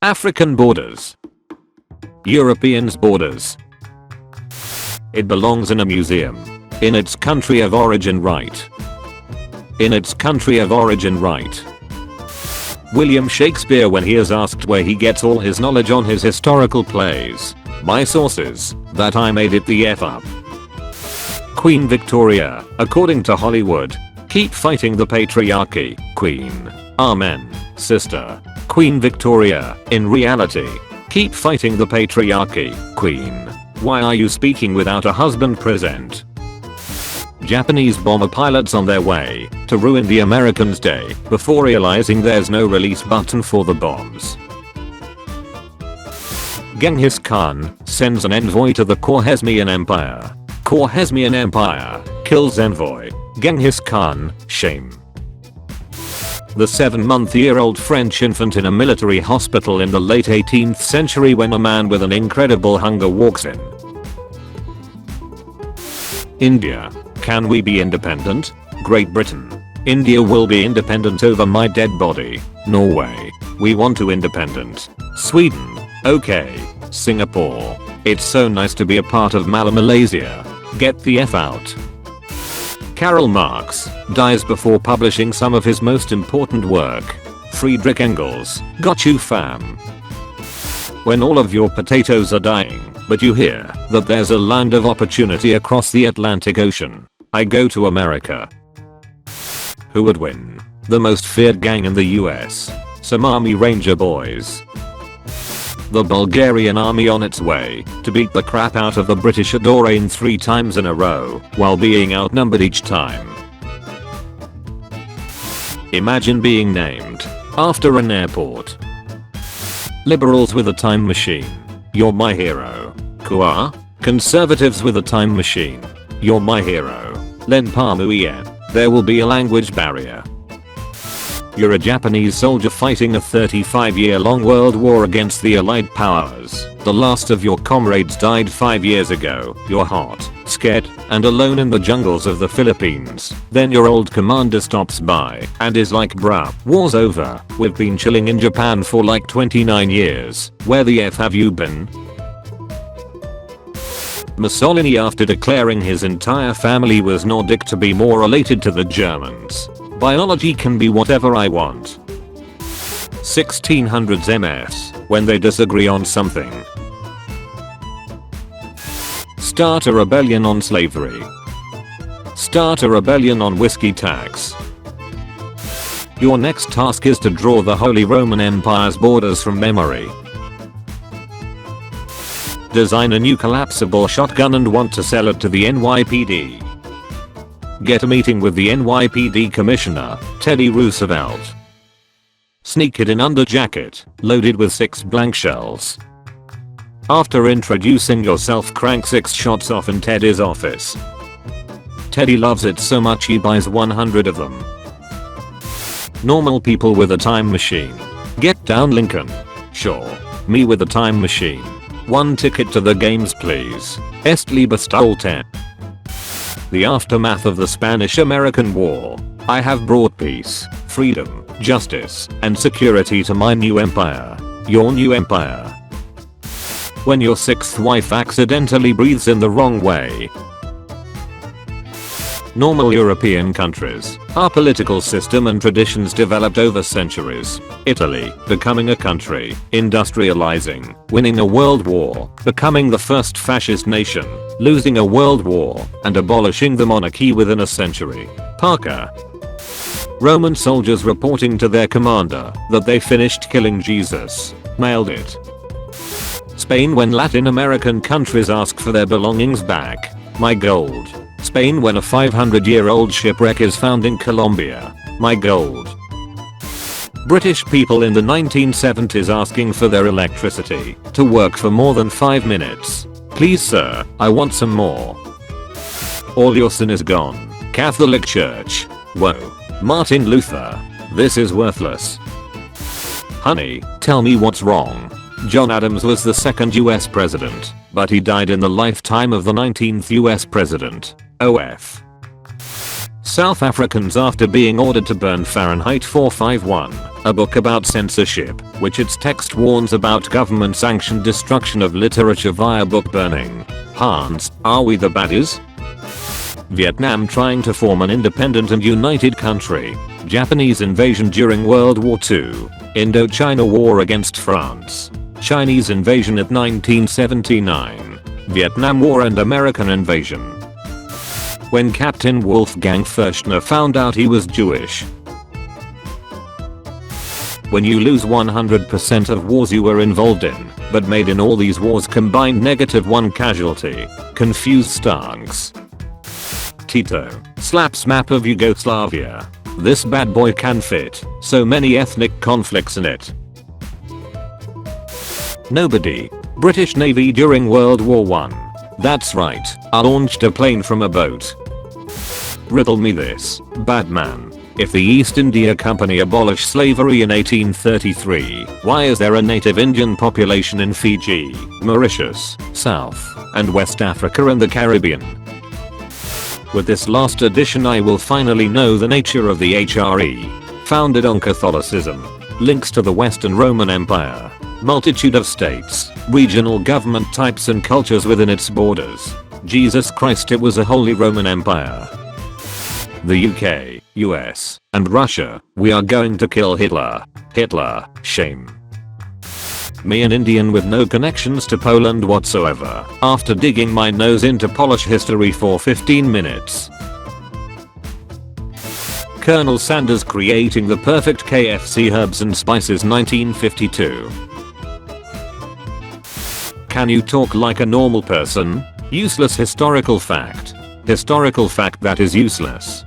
African borders. Europeans borders. It belongs in a museum. In its country of origin, right. In its country of origin, right. William Shakespeare when he is asked where he gets all his knowledge on his historical plays. My sources, that I made it the F up. Queen Victoria, according to Hollywood. Keep fighting the patriarchy, Queen. Amen, sister. Queen Victoria, in reality. Keep fighting the patriarchy, Queen. Why are you speaking without a husband present? Japanese bomber pilots on their way to ruin the Americans' day before realizing there's no release button for the bombs. Genghis Khan sends an envoy to the Khwarezmian Empire. Khwarezmian Empire kills envoy. Genghis Khan, shame. The 7-month-year-old French infant in a military hospital in the late 18th century when a man with an incredible hunger walks in. India. Can we be independent? Great Britain. India will be independent over my dead body. Norway. We want to independent. Sweden. Okay. Singapore. It's so nice to be a part of Malaysia. Get the F out. Karl Marx dies before publishing some of his most important work. Friedrich Engels. Got you fam. When all of your potatoes are dying, but you hear that there's a land of opportunity across the Atlantic Ocean. I go to America. Who would win? The most feared gang in the US. Some Army Ranger boys. The Bulgarian army on its way to beat the crap out of the British at Lorraine 3 times in a row while being outnumbered each time. Imagine being named after an airport. Liberals with a time machine. You're my hero. Kua. Conservatives with a time machine. You're my hero. Len Pamuia. There will be a language barrier. You're a Japanese soldier fighting a 35-year-long world war against the Allied powers. The last of your comrades died 5 years ago. You're hot, scared, and alone in the jungles of the Philippines. Then your old commander stops by and is like, bruh, war's over. We've been chilling in Japan for like 29 years. Where the F have you been? Mussolini, after declaring his entire family was Nordic to be more related to the Germans. Biology can be whatever I want. 1600s MS, when they disagree on something. Start a rebellion on slavery. Start a rebellion on whiskey tax. Your next task is to draw the Holy Roman Empire's borders from memory. Design a new collapsible shotgun and want to sell it to the NYPD. Get a meeting with the NYPD Commissioner, Teddy Roosevelt. Sneak it in under jacket, loaded with 6 blank shells. After introducing yourself, crank 6 shots off in Teddy's office. Teddy loves it so much he buys 100 of them. Normal people with a time machine. Get down, Lincoln. Sure. Me with a time machine. 1 ticket to the games please. Est lieber Stuhl 10. The aftermath of the Spanish-American War. I have brought peace, freedom, justice, and security to my new empire. Your new empire. When your 6th wife accidentally breathes in the wrong way. Normal European countries. Our political system and traditions developed over centuries. Italy, becoming a country, industrializing, winning a world war, becoming the first fascist nation, losing a world war, and abolishing the monarchy within a century. Parker. Roman soldiers reporting to their commander that they finished killing Jesus. Nailed it. Spain, when Latin American countries ask for their belongings back. My gold. Spain, when a 500-year-old shipwreck is found in Colombia. My gold. British people in the 1970s asking for their electricity to work for more than 5 minutes. Please sir, I want some more. All your sin is gone. Catholic Church. Whoa. Martin Luther. This is worthless. Honey, tell me what's wrong. John Adams was the 2nd US president, but he died in the lifetime of the 19th US president. OF. South Africans after being ordered to burn Fahrenheit 451, a book about censorship, which its text warns about government-sanctioned destruction of literature via book burning. Hans, are we the baddies? Vietnam trying to form an independent and united country. Japanese invasion during World War II. Indochina War against France. Chinese invasion at 1979. Vietnam War and American invasion. When Captain Wolfgang Furchtner found out he was Jewish. When you lose 100% of wars you were involved in, but made in all these wars combined -1 casualty. Confused stance. Tito. Slaps map of Yugoslavia. This bad boy can fit so many ethnic conflicts in it. Nobody. British Navy during World War I. That's right, I launched a plane from a boat. Riddle me this, Batman. If the East India Company abolished slavery in 1833, why is there a native Indian population in Fiji, Mauritius, South, and West Africa and the Caribbean? With this last addition I will finally know the nature of the HRE. Founded on Catholicism. Links to the Western Roman Empire. Multitude of states, regional government types and cultures within its borders. Jesus Christ, it was a Holy Roman Empire. The UK, US, and Russia, we are going to kill Hitler. Hitler, shame. Me an Indian with no connections to Poland whatsoever, after digging my nose into Polish history for 15 minutes. Colonel Sanders creating the perfect KFC herbs and spices 1952. Can you talk like a normal person? Useless historical fact. Historical fact that is useless.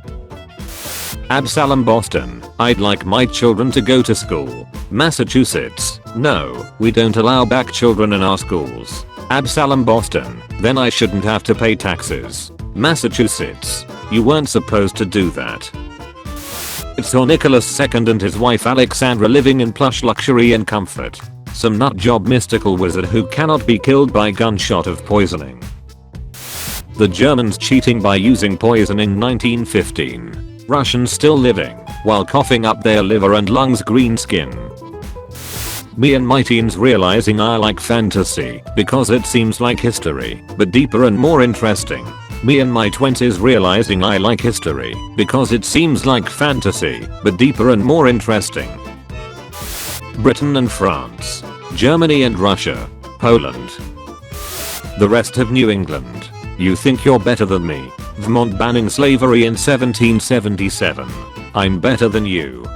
Absalom Boston, I'd like my children to go to school. Massachusetts, no, we don't allow black children in our schools. Absalom Boston, then I shouldn't have to pay taxes. Massachusetts, you weren't supposed to do that. It's saw Nicholas II and his wife Alexandra living in plush luxury and comfort. Some nutjob mystical wizard who cannot be killed by gunshot of poisoning. The Germans cheating by using poison in 1915. Russians still living while coughing up their liver and lungs green skin. Me and my teens realizing I like fantasy because it seems like history, but deeper and more interesting. Me in my 20s realizing I like history because it seems like fantasy, but deeper and more interesting. Britain and France. Germany and Russia. Poland. The rest of New England. You think you're better than me. Vermont banning slavery in 1777. I'm better than you.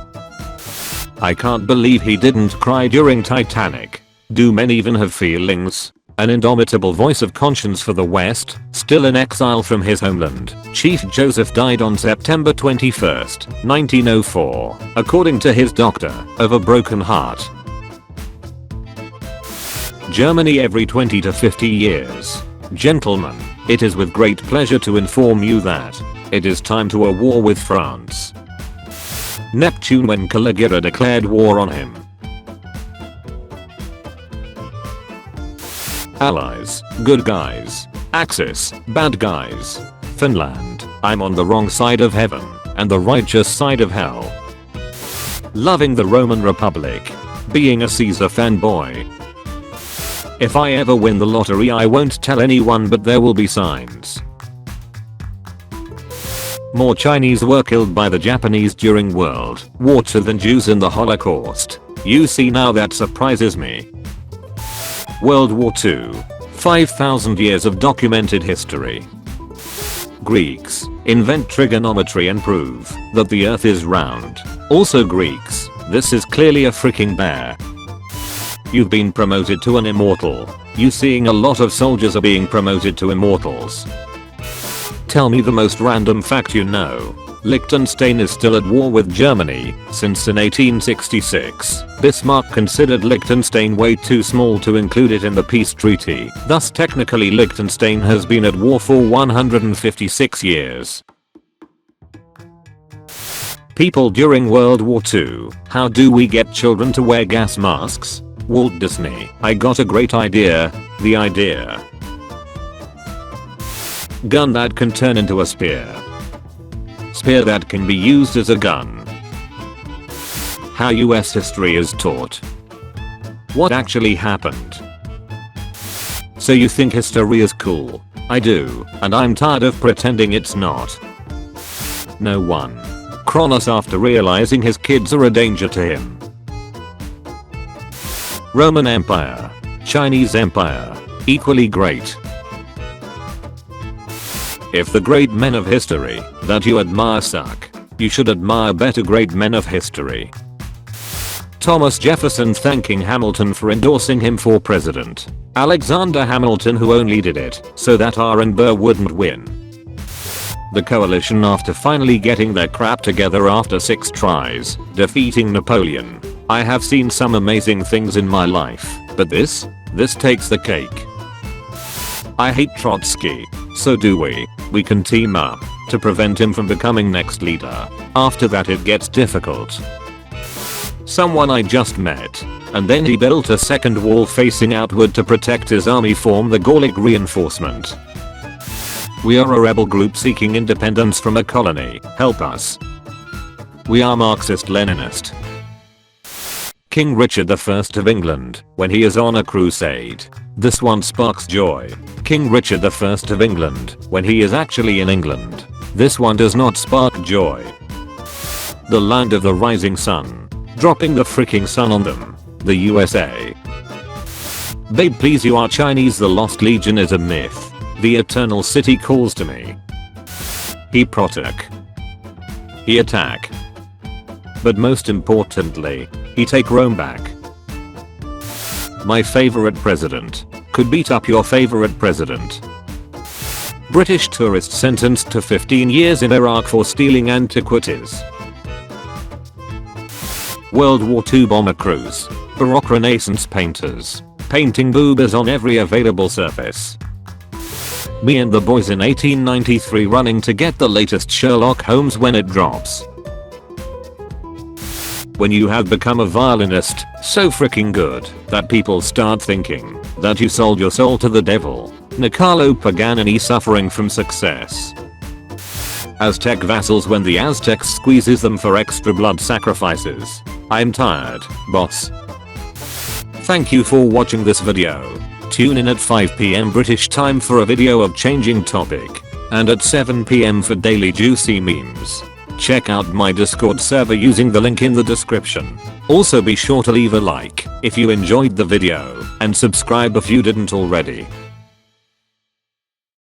I can't believe he didn't cry during Titanic. Do men even have feelings? An indomitable voice of conscience for the West, still in exile from his homeland, Chief Joseph died on September 21, 1904, according to his doctor, of a broken heart. Germany every 20 to 50 years. Gentlemen, it is with great pleasure to inform you that it is time to a war with France. Neptune when Caligula declared war on him. Allies, good guys. Axis, bad guys. Finland, I'm on the wrong side of heaven and the righteous side of hell. Loving the Roman Republic. Being a Caesar fanboy. If I ever win the lottery I won't tell anyone, but there will be signs. More Chinese were killed by the Japanese during World War II than Jews in the Holocaust. You see, now that surprises me. World War II. 5,000 years of documented history. Greeks invent trigonometry and prove that the earth is round. Also Greeks, this is clearly a freaking bear. You've been promoted to an immortal. You seeing a lot of soldiers are being promoted to immortals. Tell me the most random fact you know. Liechtenstein is still at war with Germany, since in 1866, Bismarck considered Liechtenstein way too small to include it in the peace treaty. Thus technically Liechtenstein has been at war for 156 years. People during World War II, how do we get children to wear gas masks? Walt Disney, I got a great idea. The idea. Gun that can turn into a spear. Spear that can be used as a gun. How US history is taught. What actually happened? So you think history is cool? I do, and I'm tired of pretending it's not. No one. Kronos after realizing his kids are a danger to him. Roman Empire. Chinese Empire. Equally great. If the great men of history that you admire suck, you should admire better great men of history. Thomas Jefferson thanking Hamilton for endorsing him for president. Alexander Hamilton, who only did it so that Aaron Burr wouldn't win. The coalition after finally getting their crap together after 6 tries, defeating Napoleon. I have seen some amazing things in my life, but this takes the cake. I hate Trotsky. So do we. We can team up to prevent him from becoming next leader. After that it gets difficult. Someone I just met, and then he built a second wall facing outward to protect his army, form the Gallic reinforcement. We are a rebel group seeking independence from a colony. Help us. We are Marxist-Leninist. King Richard I of England, when he is on a crusade. This one sparks joy. King Richard I of England, when he is actually in England. This one does not spark joy. The land of the rising sun. Dropping the freaking sun on them. The USA. Babe, please, you are Chinese. The Lost Legion is a myth. The Eternal City calls to me. He protect. He attack. But most importantly, he take Rome back. My favorite president could beat up your favorite president. British tourist sentenced to 15 years in Iraq for stealing antiquities. World War II bomber crews. Baroque Renaissance painters. Painting boobas on every available surface. Me and the boys in 1893 running to get the latest Sherlock Holmes when it drops. When you have become a violinist so freaking good that people start thinking that you sold your soul to the devil. Niccolo Paganini suffering from success. Aztec vassals when the Aztecs squeezes them for extra blood sacrifices. I'm tired, boss. Thank you for watching this video. Tune in at 5 PM British time for a video of changing topic, and at 7 PM for daily juicy memes. Check out my Discord server using the link in the description. Also be sure to leave a like if you enjoyed the video, and subscribe if you didn't already.